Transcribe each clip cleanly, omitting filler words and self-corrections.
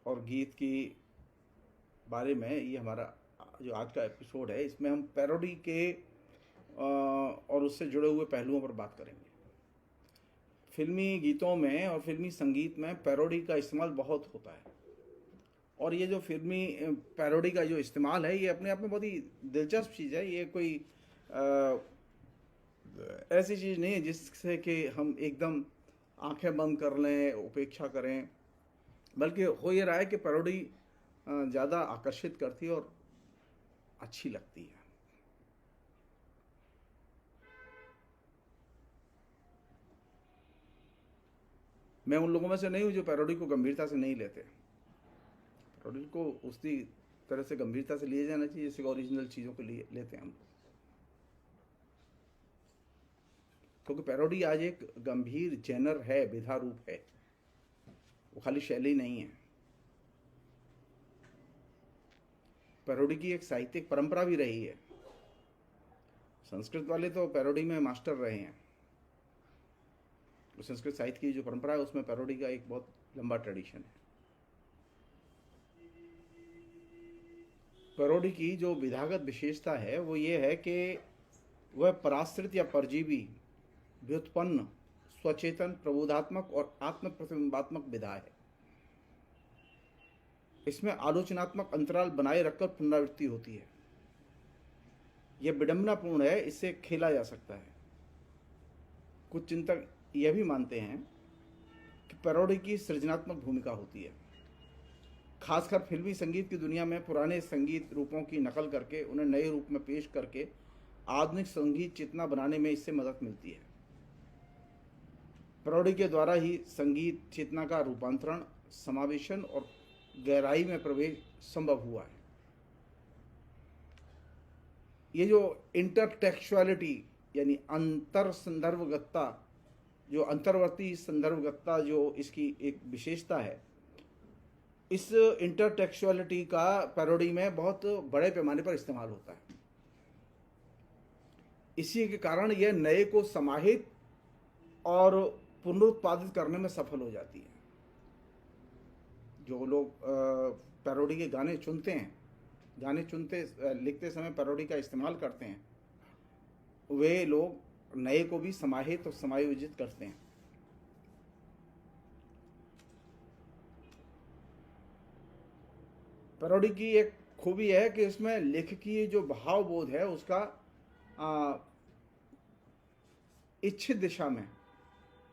और गीत की बारे में ये हमारा जो आज का एपिसोड है, इसमें हम पैरोडी के और उससे जुड़े हुए पहलुओं पर बात करेंगे। फिल्मी गीतों में और फिल्मी संगीत में पैरोडी का इस्तेमाल बहुत होता है, और ये जो फिल्मी पैरोडी का जो इस्तेमाल है, ये अपने आप में बहुत ही दिलचस्प चीज़ है। ये कोई ऐसी चीज़ नहीं है जिससे कि हम एकदम आंखें बंद कर लें, उपेक्षा करें, बल्कि हो ये रहा है कि पैरोडी ज़्यादा आकर्षित करती है और अच्छी लगती है। मैं उन लोगों में से नहीं हूँ जो पैरोडी को गंभीरता से नहीं लेते। पैरोडी को उसी तरह से गंभीरता से लिए जाना चाहिए जैसे ओरिजिनल चीज़ों को लिए लेते हैं हम, क्योंकि पैरोडी आज एक गंभीर जेनर है, विधा रूप है, वो खाली शैली नहीं है। पैरोडी की एक साहित्यिक परंपरा भी रही है। संस्कृत वाले तो पैरोडी में मास्टर रहे हैं। संस्कृत साहित्य की जो परंपरा है उसमें पैरोडी का एक बहुत लंबा ट्रेडिशन है। पैरोडी की जो विधागत विशेषता है वो ये है कि वह पराश्रित या परजीवी, व्युत्पन्न, स्वचेतन, प्रबोधात्मक और आत्म प्रतिबिंबात्मक विधा है। इसमें आलोचनात्मक अंतराल बनाए रखकर पुनरावृत्ति होती है। यह विडंबनापूर्ण है, इससे खेला जा सकता है। कुछ चिंतक यह भी मानते हैं कि पैरोडी की सृजनात्मक भूमिका होती है, खासकर फिल्मी संगीत की दुनिया में पुराने संगीत रूपों की नकल करके उन्हें नए रूप में पेश करके आधुनिक संगीत चेतना बनाने में इससे मदद मिलती है। पैरोडी के द्वारा ही संगीत चेतना का रूपांतरण, समावेशन और गहराई में प्रवेश संभव हुआ है। ये जो इंटरटेक्चुअलिटी यानी अंतर संदर्भगतता, जो अंतर्वर्ती संदर्भगतता जो इसकी एक विशेषता है, इस इंटरटेक्चुअलिटी का पैरोडी में बहुत बड़े पैमाने पर इस्तेमाल होता है। इसी के कारण यह नए को समाहित और पुनरुत्पादित करने में सफल हो जाती है। जो लोग पैरोडी के गाने चुनते हैं, लिखते समय पैरोडी का इस्तेमाल करते हैं, वे लोग नए को भी समाहित और समायोजित करते हैं। पैरोडी की एक खूबी है कि इसमें लेखकीय जो भावबोध है उसका इच्छित दिशा में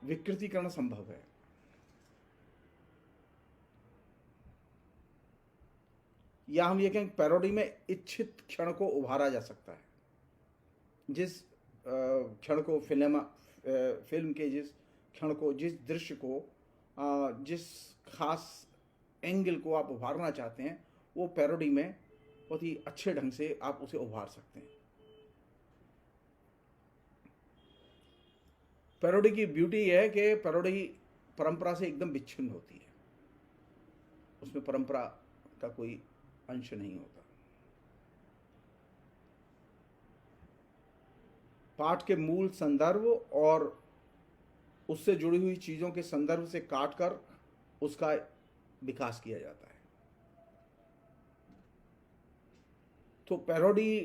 विकृतीकरण संभव है। या हम ये कहें पैरोडी में इच्छित क्षण को उभारा जा सकता है। जिस क्षण को फिल्म के जिस क्षण को, जिस दृश्य को, जिस खास एंगल को आप उभारना चाहते हैं, वो पैरोडी में बहुत ही अच्छे ढंग से आप उसे उभार सकते हैं। पैरोडी की ब्यूटी है कि पैरोडी परंपरा से एकदम विच्छिन्न होती है, उसमें परंपरा का कोई अंश नहीं होता। पाठ के मूल संदर्भ और उससे जुड़ी हुई चीजों के संदर्भ से काटकर उसका विकास किया जाता है। तो पैरोडी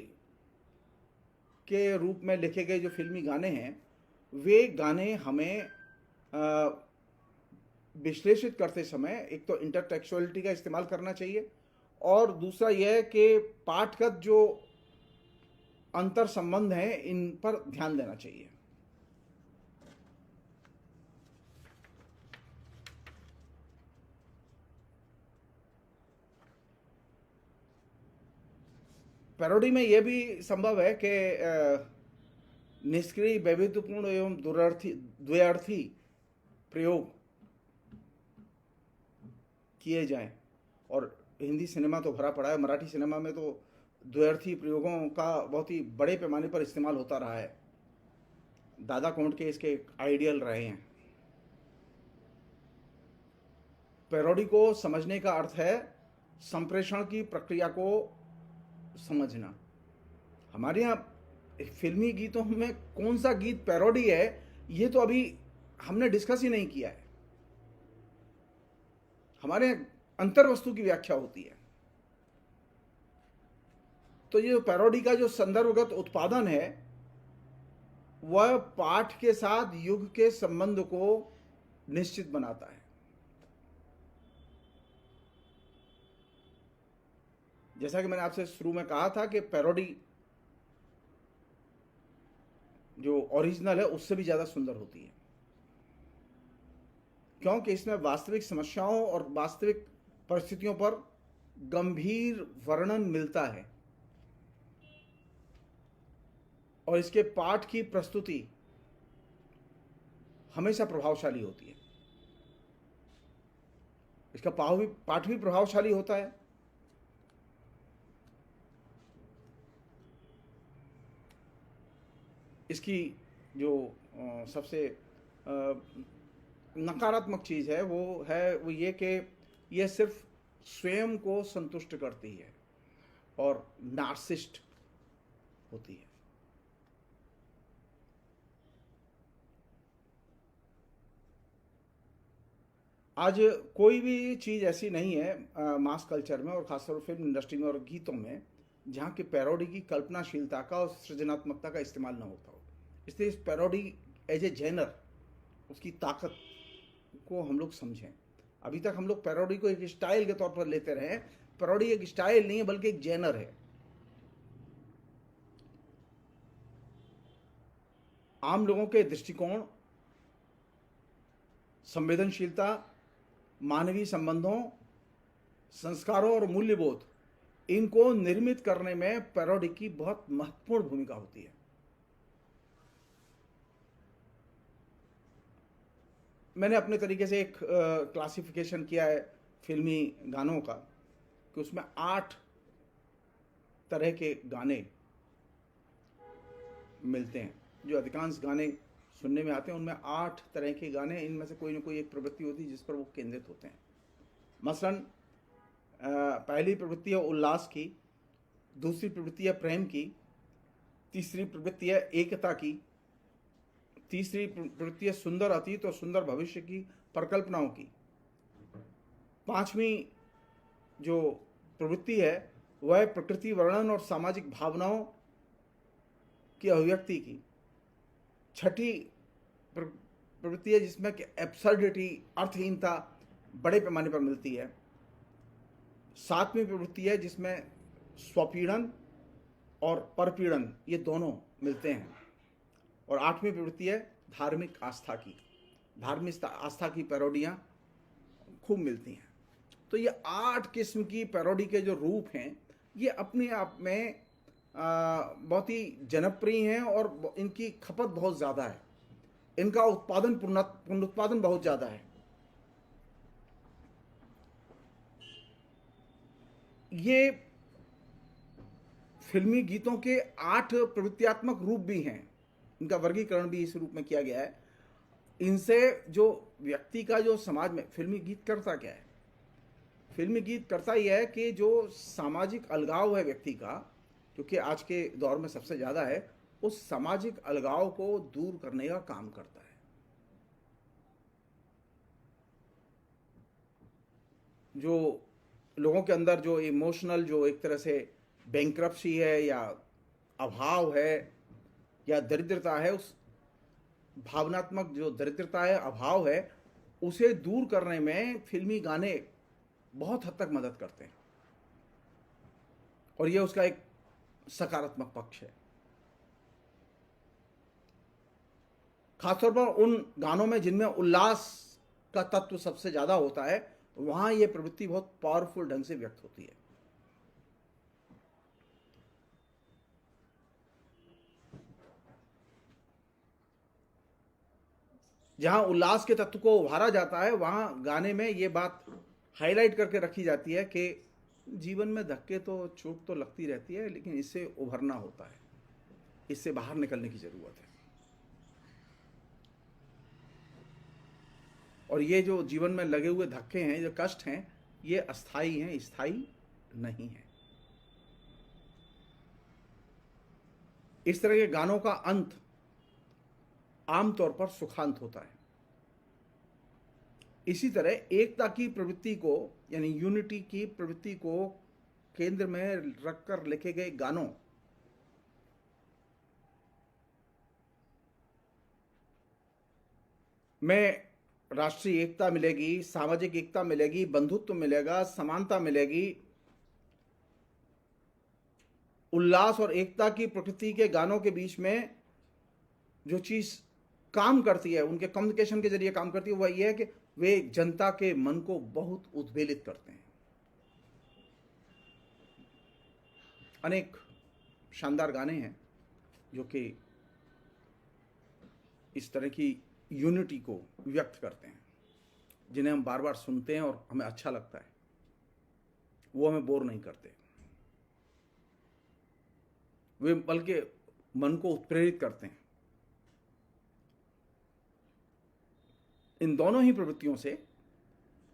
के रूप में लिखे गए जो फिल्मी गाने हैं, वे गाने हमें विश्लेषित करते समय एक तो इंटरटेक्चुअलिटी का इस्तेमाल करना चाहिए, और दूसरा यह है कि पाठगत जो अंतर संबंध हैं इन पर ध्यान देना चाहिए। पैरोडी में यह भी संभव है कि निष्क्रिय, वैविध्यपूर्ण एवं द्व्यर्थी प्रयोग किए जाएं, और हिंदी सिनेमा तो भरा पड़ा है, मराठी सिनेमा में तो द्व्यर्थी प्रयोगों का बहुत ही बड़े पैमाने पर इस्तेमाल होता रहा है। दादा कोंडके इसके आइडियल रहे हैं। पैरोडी को समझने का अर्थ है संप्रेषण की प्रक्रिया को समझना। हमारे यहाँ फिल्मी गीतों में कौन सा गीत पैरोडी है, ये तो अभी हमने डिस्कस ही नहीं किया है। हमारे अंतर्वस्तु की व्याख्या होती है। तो ये पैरोडी का जो संदर्भगत उत्पादन है वह पाठ के साथ युग के संबंध को निश्चित बनाता है। जैसा कि मैंने आपसे शुरू में कहा था कि पैरोडी जो ओरिजिनल है उससे भी ज्यादा सुंदर होती है, क्योंकि इसमें वास्तविक समस्याओं और वास्तविक परिस्थितियों पर गंभीर वर्णन मिलता है और इसके पाठ की प्रस्तुति हमेशा प्रभावशाली होती है। इसका पाठ भी प्रभावशाली होता है। इसकी जो सबसे नकारात्मक चीज़ है वो ये कि यह सिर्फ स्वयं को संतुष्ट करती है और नार्सिस्ट होती है। आज कोई भी चीज़ ऐसी नहीं है मास कल्चर में और खासतौर पर फिल्म इंडस्ट्री में और गीतों में जहाँ की पैरोडी की कल्पनाशीलता का और सृजनात्मकता का इस्तेमाल न होता हो। इसलिए इस पैरोडी एज ए जेनर उसकी ताकत को हम लोग समझें। अभी तक हम लोग पैरोडी को एक स्टाइल के तौर पर लेते रहे। पैरोडी एक स्टाइल नहीं है बल्कि एक जेनर है। आम लोगों के दृष्टिकोण, संवेदनशीलता, मानवीय संबंधों, संस्कारों और मूल्यबोध, इनको निर्मित करने में पैरोडी की बहुत महत्वपूर्ण भूमिका होती है। मैंने अपने तरीके से एक क्लासिफिकेशन किया है फिल्मी गानों का कि उसमें 8 तरह के गाने मिलते हैं। जो अधिकांश गाने सुनने में आते हैं उनमें 8 तरह के गाने, इनमें से कोई ना कोई एक प्रवृत्ति होती है जिस पर वो केंद्रित होते हैं। मसलन पहली प्रवृत्ति है उल्लास की, दूसरी प्रवृत्ति है प्रेम की, तीसरी प्रवृत्ति है एकता की, तीसरी प्रवृत्ति है सुंदर अतीत और सुंदर भविष्य की परिकल्पनाओं की, पांचवी जो प्रवृत्ति है वह प्रकृति वर्णन और सामाजिक भावनाओं की अभिव्यक्ति की, छठी प्रवृत्ति है जिसमें कि एब्सर्डिटी, अर्थहीनता बड़े पैमाने पर मिलती है, सातवीं प्रवृत्ति है जिसमें स्वपीड़न और परपीड़न ये दोनों मिलते हैं, और आठवीं प्रवृत्ति है धार्मिक आस्था की। धार्मिक आस्था की पैरोडियाँ खूब मिलती हैं। तो ये 8 किस्म की पैरोडी के जो रूप हैं ये अपने आप में बहुत ही जनप्रिय हैं और इनकी खपत बहुत ज़्यादा है। इनका उत्पादन पुनरुत्पादन बहुत ज़्यादा है। ये फिल्मी गीतों के 8 प्रवृत्त्यात्मक रूप भी हैं। इनका वर्गीकरण भी इस रूप में किया गया है। इनसे जो व्यक्ति का जो समाज में फिल्मी गीत करता क्या है? फिल्मी गीत करता यह है कि जो सामाजिक अलगाव है व्यक्ति का, क्योंकि आज के दौर में सबसे ज़्यादा है, उस सामाजिक अलगाव को दूर करने का काम करता है। जो लोगों के अंदर जो इमोशनल जो एक तरह से बैंक्रप्सी है या अभाव है या दरिद्रता है, उस भावनात्मक जो दरिद्रता है, अभाव है, उसे दूर करने में फिल्मी गाने बहुत हद तक मदद करते हैं और यह उसका एक सकारात्मक पक्ष है। खासतौर पर उन गानों में जिनमें उल्लास का तत्व सबसे ज्यादा होता है, वहां यह प्रवृत्ति बहुत पावरफुल ढंग से व्यक्त होती है। जहां उल्लास के तत्व को उभारा जाता है, वहां गाने में यह बात हाईलाइट करके रखी जाती है कि जीवन में धक्के तो चोट तो लगती रहती है, लेकिन इससे उभरना होता है, इससे बाहर निकलने की जरूरत है। और ये जो जीवन में लगे हुए धक्के हैं, जो कष्ट हैं, ये अस्थाई हैं, स्थायी नहीं है। इस तरह के गानों का अंत आमतौर पर सुखांत होता है। इसी तरह एकता की प्रवृत्ति को यानी यूनिटी की प्रवृत्ति को केंद्र में रखकर लिखे गए गानों में राष्ट्रीय एकता मिलेगी, सामाजिक एकता मिलेगी, बंधुत्व मिलेगा, समानता मिलेगी। उल्लास और एकता की प्रकृति के गानों के बीच में जो चीज काम करती है, उनके कम्युनिकेशन के जरिए काम करती है, वह यह है कि वे जनता के मन को बहुत उद्वेलित करते हैं। अनेक शानदार गाने हैं जो कि इस तरह की यूनिटी को व्यक्त करते हैं, जिन्हें हम बार बार सुनते हैं और हमें अच्छा लगता है। वो हमें बोर नहीं करते, वे बल्कि मन को उत्प्रेरित करते हैं। इन दोनों ही प्रवृत्तियों से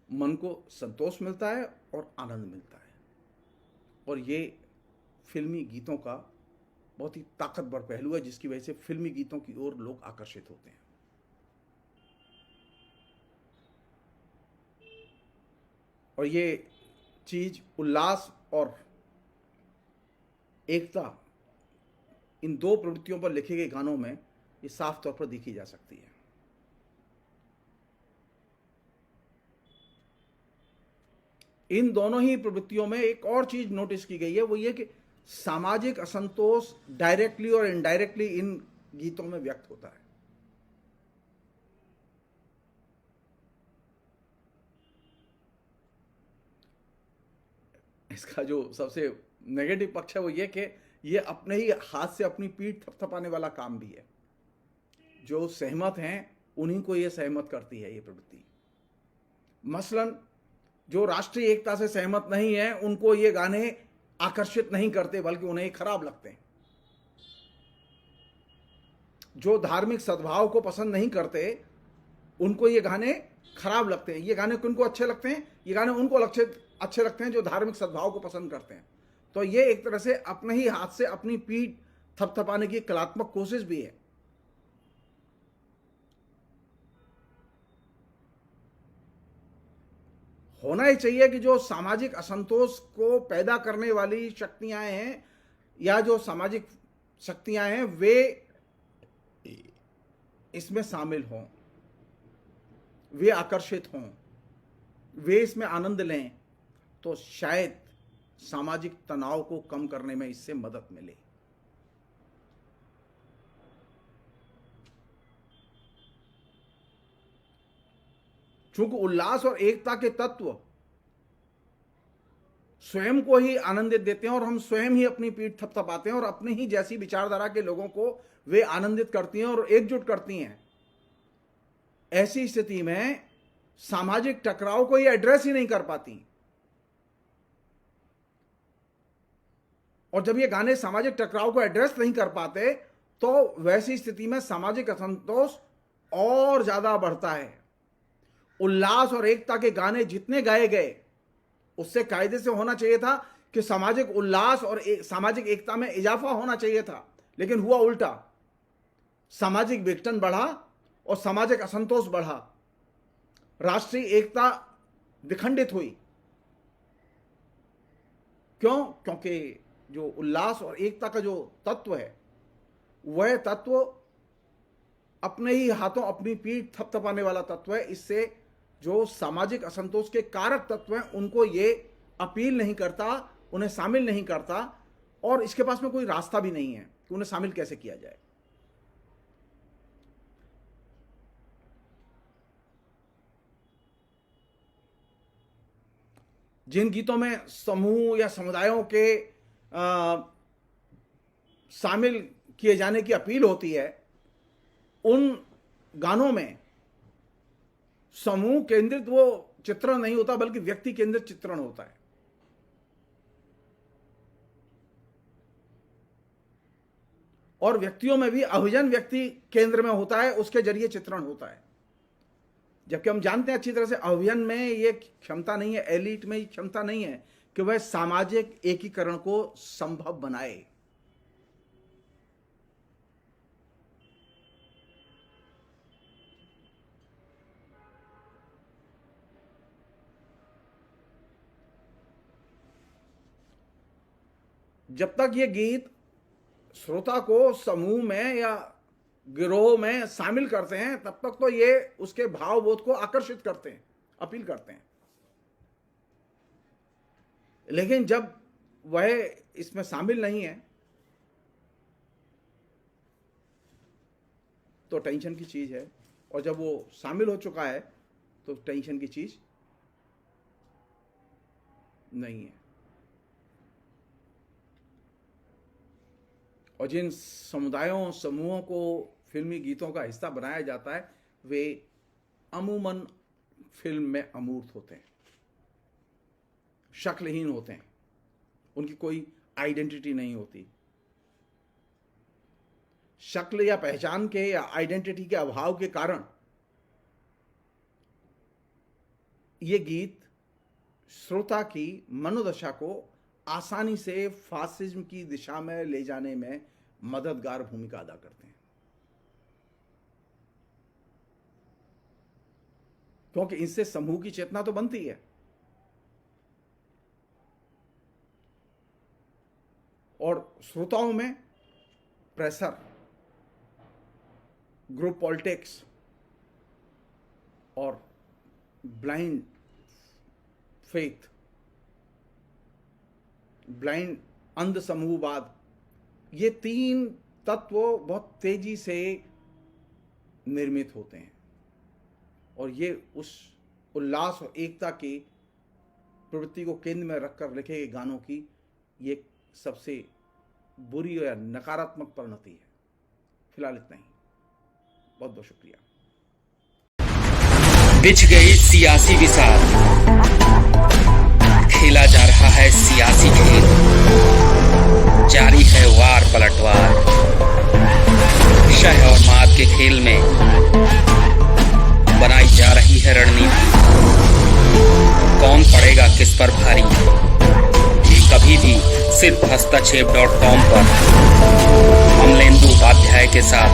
मन को संतोष मिलता है और आनंद मिलता है, और ये फिल्मी गीतों का बहुत ही ताकतवर पहलू है, जिसकी वजह से फिल्मी गीतों की ओर लोग आकर्षित होते हैं। और ये चीज उल्लास और एकता, इन दो प्रवृत्तियों पर लिखे गए गानों में ये साफ तौर पर देखी जा सकती है। इन दोनों ही प्रवृत्तियों में एक और चीज नोटिस की गई है, वो ये कि सामाजिक असंतोष डायरेक्टली और इनडायरेक्टली इन गीतों में व्यक्त होता है। इसका जो सबसे नेगेटिव पक्ष है वो ये कि ये अपने ही हाथ से अपनी पीठ थपथपाने वाला काम भी है। जो सहमत हैं उन्हीं को ये सहमत करती है ये प्रवृत्ति। मसलन जो राष्ट्रीय एकता से सहमत नहीं है उनको ये गाने आकर्षित नहीं करते, बल्कि उन्हें खराब लगते हैं। जो धार्मिक सद्भाव को पसंद नहीं करते उनको ये गाने खराब लगते हैं। ये गाने किनको अच्छे लगते हैं? ये गाने उनको अच्छे लगते हैं जो धार्मिक सद्भाव को पसंद करते हैं। तो ये एक तरह से अपने ही हाथ से अपनी पीठ थपथपाने की कलात्मक कोशिश भी है। होना ही चाहिए कि जो सामाजिक असंतोष को पैदा करने वाली शक्तियां हैं या जो सामाजिक शक्तियां हैं वे इसमें शामिल हों, वे आकर्षित हों, वे इसमें आनंद लें, तो शायद सामाजिक तनाव को कम करने में इससे मदद मिले। चूंकि उल्लास और एकता के तत्व स्वयं को ही आनंदित देते हैं और हम स्वयं ही अपनी पीठ थपथपाते हैं और अपनी ही जैसी विचारधारा के लोगों को वे आनंदित करती हैं और एकजुट करती हैं, ऐसी स्थिति में सामाजिक टकराव को ये एड्रेस ही नहीं कर पाती। और जब ये गाने सामाजिक टकराव को एड्रेस नहीं कर पाते तो वैसी स्थिति में सामाजिक असंतोष और ज्यादा बढ़ता है। उल्लास और एकता के गाने जितने गाए गए उससे कायदे से होना चाहिए था कि सामाजिक उल्लास और सामाजिक एकता में इजाफा होना चाहिए था, लेकिन हुआ उल्टा। सामाजिक विघटन बढ़ा और सामाजिक असंतोष बढ़ा, राष्ट्रीय एकता विखंडित हुई। क्यों? क्योंकि जो उल्लास और एकता का जो तत्व है वह तत्व अपने ही हाथों अपनी पीठ थपथपाने वाला तत्व है। इससे जो सामाजिक असंतोष के कारक तत्व हैं उनको ये अपील नहीं करता, उन्हें शामिल नहीं करता, और इसके पास में कोई रास्ता भी नहीं है कि उन्हें शामिल कैसे किया जाए। जिन गीतों में समूह या समुदायों के शामिल किए जाने की अपील होती है, उन गानों में समूह केंद्रित वो चित्रण नहीं होता, बल्कि व्यक्ति केंद्रित चित्रण होता है। और व्यक्तियों में भी अभिजन व्यक्ति केंद्र में होता है, उसके जरिए चित्रण होता है। जबकि हम जानते हैं अच्छी तरह से अभिजन में ये क्षमता नहीं है, एलिट में ये क्षमता नहीं है कि वह सामाजिक एकीकरण को संभव बनाए। जब तक ये गीत श्रोता को समूह में या गिरोह में शामिल करते हैं तब तक तो ये उसके भावबोध को आकर्षित करते हैं, अपील करते हैं। लेकिन जब वह इसमें शामिल नहीं है तो टेंशन की चीज है, और जब वो शामिल हो चुका है तो टेंशन की चीज नहीं है। और जिन समुदायों समूहों को फिल्मी गीतों का हिस्सा बनाया जाता है वे अमूमन फिल्म में अमूर्त होते हैं, शक्लहीन होते हैं, उनकी कोई आइडेंटिटी नहीं होती। शक्ल या पहचान के या आइडेंटिटी के अभाव के कारण ये गीत श्रोता की मनोदशा को आसानी से फासिज्म की दिशा में ले जाने में मददगार भूमिका अदा करते हैं, क्योंकि इनसे समूह की चेतना तो बनती है और श्रोताओं में प्रेशर, ग्रुप पॉलिटिक्स और ब्लाइंड फेथ, ब्लाइंड अंध समूहवाद, ये तीन तत्व बहुत तेजी से निर्मित होते हैं और ये उस उल्लास और एकता की प्रवृत्ति को केंद्र में रखकर लिखे गए गानों की ये सबसे बुरी या नकारात्मक परिणति है। फिलहाल इतना ही, बहुत बहुत शुक्रिया। बिछ गई सियासी विसार, खेला जा रहा है सियासी खेल, जारी है वार पलटवार, शह और मात के खेल में बनाई जा रही है रणनीति। कौन पड़ेगा किस पर भारी, ये कभी भी सिर्फ हस्तक्षेप.com पर अमलेंदु उपाध्याय के साथ